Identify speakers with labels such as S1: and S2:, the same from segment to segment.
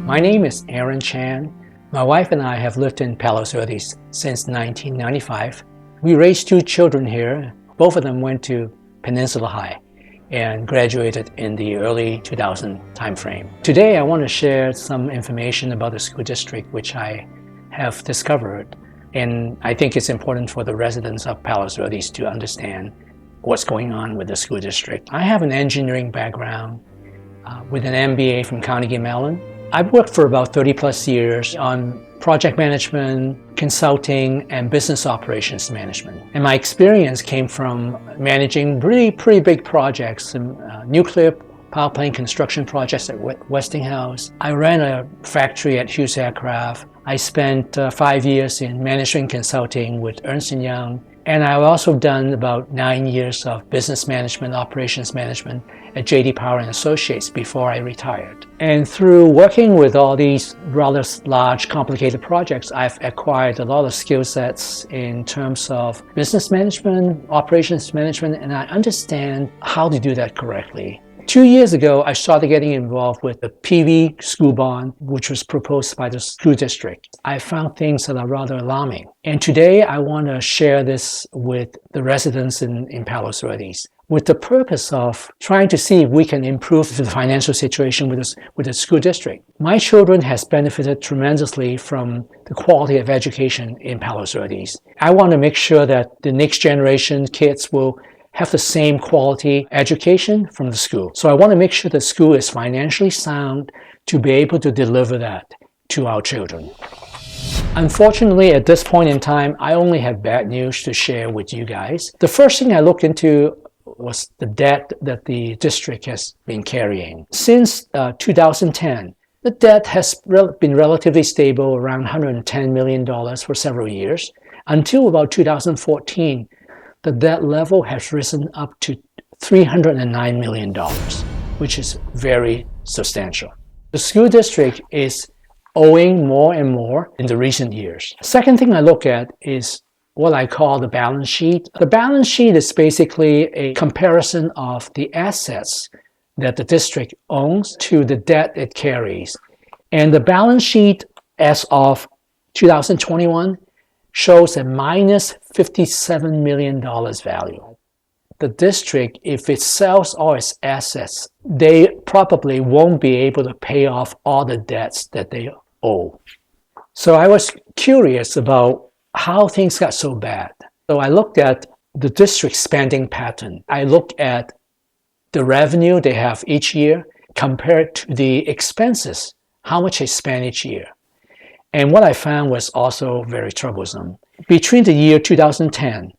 S1: My name is Aaron Chan. My wife and I have lived in Palos Verdes since 1995. We raised two children here. Both of them went to Peninsula High and graduated in the early 2000 timeframe. Today I want to share some information about the school district which I have discovered, and I think it's important for the residents of Palos Verdes to understand what's going on with the school district. I have an engineering background with an MBA from Carnegie Mellon. I've worked for about 30 plus years on project management, consulting, and business operations management. And my experience came from managing pretty big projects, nuclear power plant construction projects at Westinghouse. I ran a factory at Hughes Aircraft. I spent 5 years in management consulting with Ernst & Young. And I've also done about 9 years of business management, operations management at J.D. Power & Associates before I retired. And through working with all these rather large, complicated projects, I've acquired a lot of skill sets in terms of business management, operations management, and I understand how to do that correctly. 2 years ago, I started getting involved with the PV school bond, which was proposed by the school district. I found things that are rather alarming. And today, I want to share this with the residents in Palos Verdes, with the purpose of trying to see if we can improve the financial situation with the school district. My children has benefited tremendously from the quality of education in Palos Verdes. I want to make sure that the next generation kids will have the same quality education from the school. So I want to make sure the school is financially sound to be able to deliver that to our children. Unfortunately, at this point in time, I only have bad news to share with you guys. The first thing I looked into was the debt that the district has been carrying. Since 2010, the debt has been relatively stable, around $110 million for several years, until about 2014. The debt level has risen up to $309 million, which is very substantial. The school district is owing more and more in the recent years. Second thing I look at is what I call the balance sheet. The balance sheet is basically a comparison of the assets that the district owns to the debt it carries. And the balance sheet as of 2021 shows a minus $57 million value. The district, if it sells all its assets, they probably won't be able to pay off all the debts that they owe. So I was curious about how things got so bad. So I looked at the district spending pattern. I looked at the revenue they have each year compared to the expenses, how much they spend each year. And what I found was also very troublesome. Between the year 2010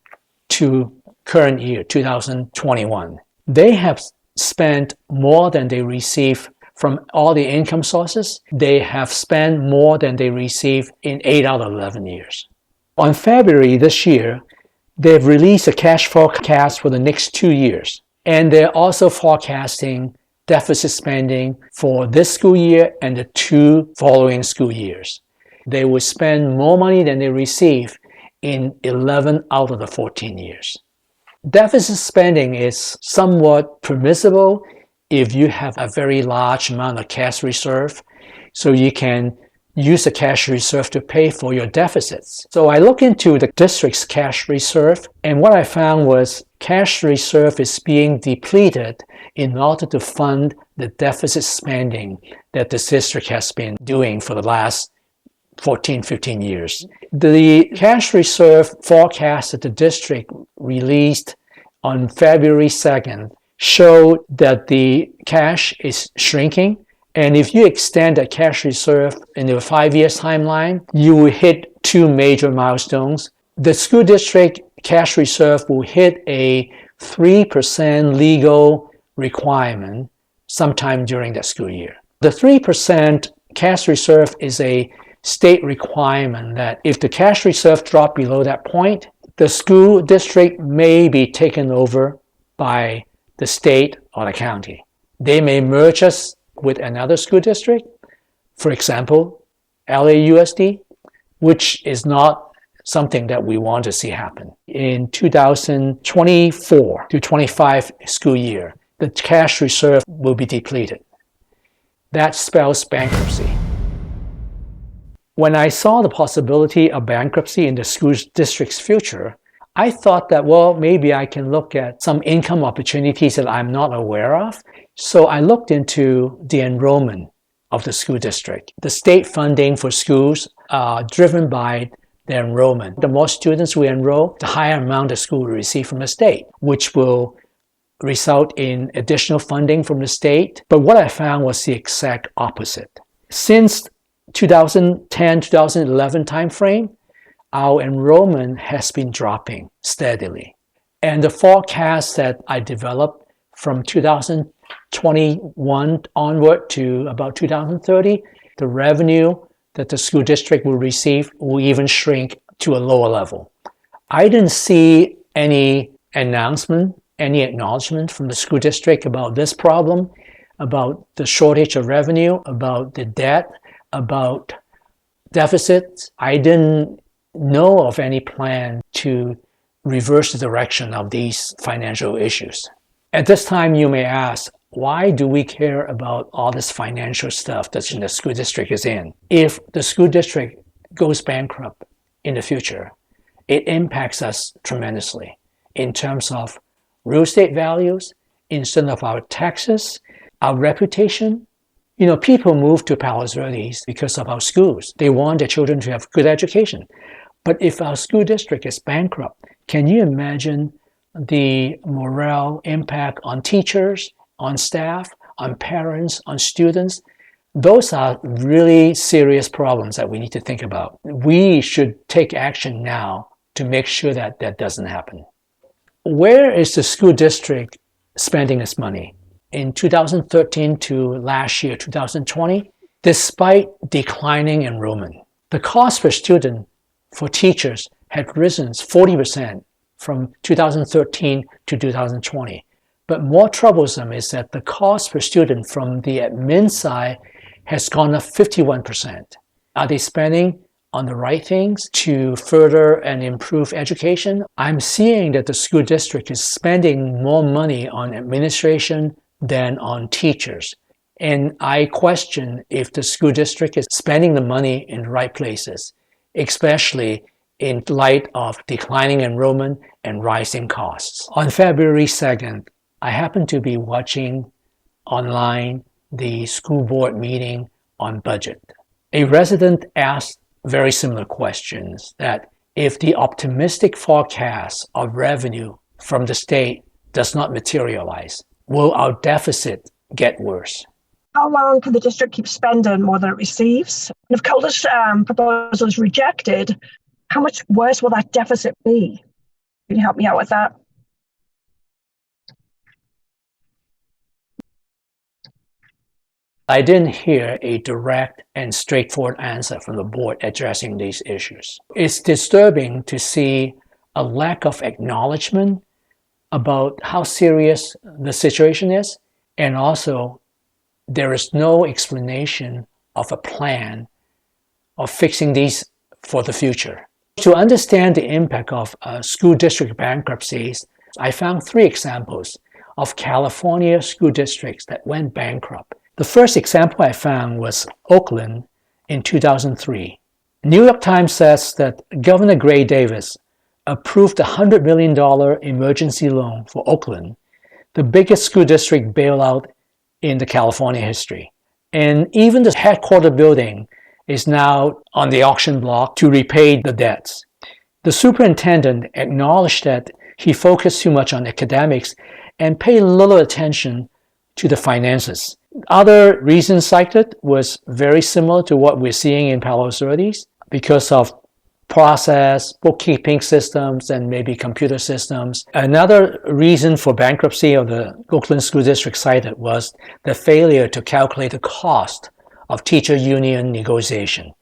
S1: to current year, 2021, they have spent more than they receive from all the income sources. They have spent more than they receive in 8 out of 11 years. On February this year, they've released a cash forecast for the next 2 years. And they're also forecasting deficit spending for this school year and the 2 following school years. They will spend more money than they receive in 11 out of the 14 years. Deficit spending is somewhat permissible if you have a very large amount of cash reserve, so you can use the cash reserve to pay for your deficits. So I looked into the district's cash reserve, and what I found was cash reserve is being depleted in order to fund the deficit spending that the district has been doing for the last 14, 15 years. The cash reserve forecast that the district released on February 2nd showed that the cash is shrinking. And if you extend that cash reserve in a 5-year timeline, you will hit 2 major milestones. The school district cash reserve will hit a 3% legal requirement sometime during that school year. The 3% cash reserve is a state requirement that if the cash reserve drops below that point, the school district may be taken over by the state or the county. They may merge us with another school district, for example, LAUSD, which is not something that we want to see happen. In 2024 to 25 school year, the cash reserve will be depleted. That spells bankruptcy. When I saw the possibility of bankruptcy in the school district's future, I thought that, well, maybe I can look at some income opportunities that I'm not aware of. So I looked into the enrollment of the school district. The state funding for schools are driven by their enrollment. The more students we enroll, the higher amount the school will receive from the state, which will result in additional funding from the state. But what I found was the exact opposite. Since 2010-2011 timeframe, our enrollment has been dropping steadily. And the forecast that I developed from 2021 onward to about 2030, the revenue that the school district will receive will even shrink to a lower level. I didn't see any announcement, any acknowledgement from the school district about this problem, about the shortage of revenue, about the debt, about deficits. I didn't know of any plan to reverse the direction of these financial issues. At this time, you may ask, why do we care about all this financial stuff that the school district is in? If the school district goes bankrupt in the future, it impacts us tremendously in terms of real estate values, in terms of our taxes, our reputation. You know, people move to Palos Verdes because of our schools. They want their children to have good education. But if our school district is bankrupt, can you imagine the morale impact on teachers, on staff, on parents, on students? Those are really serious problems that we need to think about. We should take action now to make sure that that doesn't happen. Where is the school district spending its money? In 2013 to last year, 2020, despite declining enrollment, the cost per student for teachers had risen 40% from 2013 to 2020. But more troublesome is that the cost per student from the admin side has gone up 51%. Are they spending on the right things to further and improve education? I'm seeing that the school district is spending more money on administration than on teachers. And I question if the school district is spending the money in the right places, especially in light of declining enrollment and rising costs. On February 2nd, I happened to be watching online the school board meeting on budget. A resident asked very similar questions, that if the optimistic forecast of revenue from the state does not materialize, will our deficit get worse?
S2: How long can the district keep spending more than it receives? And if COLA's proposal is rejected, how much worse will that deficit be? Can you help me out with that?
S1: I didn't hear a direct and straightforward answer from the board addressing these issues. It's disturbing to see a lack of acknowledgement about how serious the situation is, and also there is no explanation of a plan of fixing these for the future. To understand the impact of school district bankruptcies, I found 3 examples of California school districts that went bankrupt. The first example I found was Oakland in 2003. New York Times says that Governor Gray Davis approved a $100 million emergency loan for Oakland, the biggest school district bailout in the California history. And even the headquarters building is now on the auction block to repay the debts. The superintendent acknowledged that he focused too much on academics and paid little attention to the finances. Other reasons cited was very similar to what we're seeing in Palos Verdes because of process, bookkeeping systems, and maybe computer systems. Another reason for bankruptcy of the Oakland School District cited was the failure to calculate the cost of teacher union negotiation.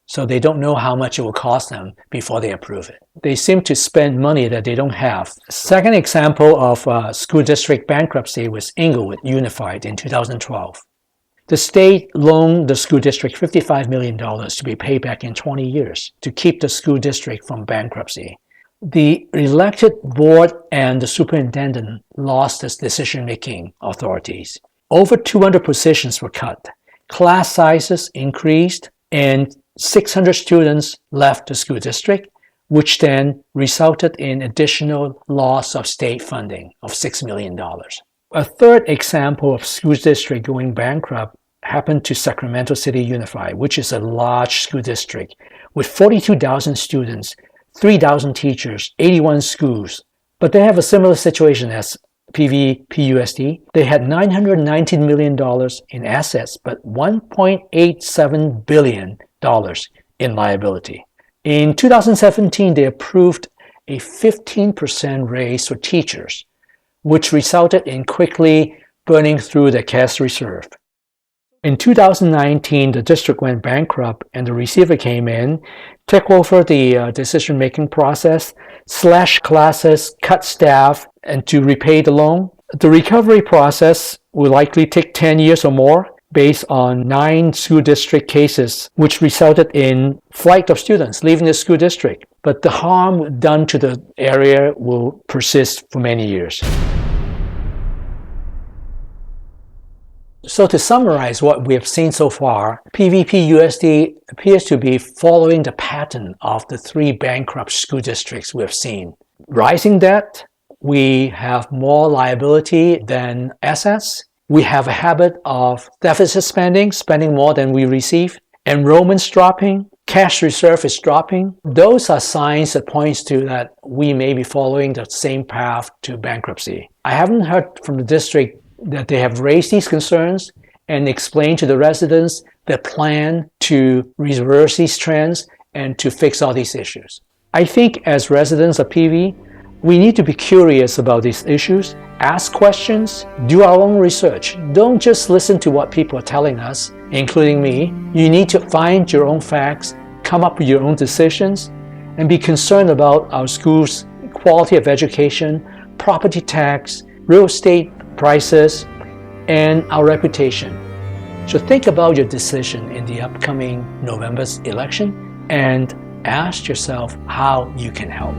S1: So they don't know how much it will cost them before they approve it. They seem to spend money that they don't have. Second example of school district bankruptcy was Inglewood Unified in 2012. The state loaned the school district $55 million to be paid back in 20 years to keep the school district from bankruptcy. The elected board and the superintendent lost its decision-making authorities. Over 200 positions were cut. Class sizes increased, and 600 students left the school district, which then resulted in additional loss of state funding of $6 million. A third example of school district going bankrupt happened to Sacramento City Unified, which is a large school district with 42,000 students, 3,000 teachers, 81 schools. But they have a similar situation as PVPUSD. They had $919 million in assets, but $1.87 billion in liability. In 2017, they approved a 15% raise for teachers, which resulted in quickly burning through the cash reserve. In 2019, the district went bankrupt and the receiver came in, took over the decision-making process, slashed classes, cut staff, and to repay the loan. The recovery process will likely take 10 years or more based on 9 school district cases, which resulted in flight of students leaving the school district. But the harm done to the area will persist for many years. So to summarize what we have seen so far, PVPUSD appears to be following the pattern of the 3 bankrupt school districts we have seen. Rising debt, we have more liability than assets, we have a habit of deficit spending more than we receive, enrollments dropping, cash reserve is dropping. Those are signs that points to that we may be following the same path to bankruptcy. I haven't heard from the district that they have raised these concerns and explained to the residents their plan to reverse these trends and to fix all these issues. I think as residents of PV, we need to be curious about these issues, ask questions, do our own research. Don't just listen to what people are telling us, including me. You need to find your own facts, come up with your own decisions, and be concerned about our schools' quality of education, property tax, real estate prices, and our reputation. So think about your decision in the upcoming November's election and ask yourself how you can help.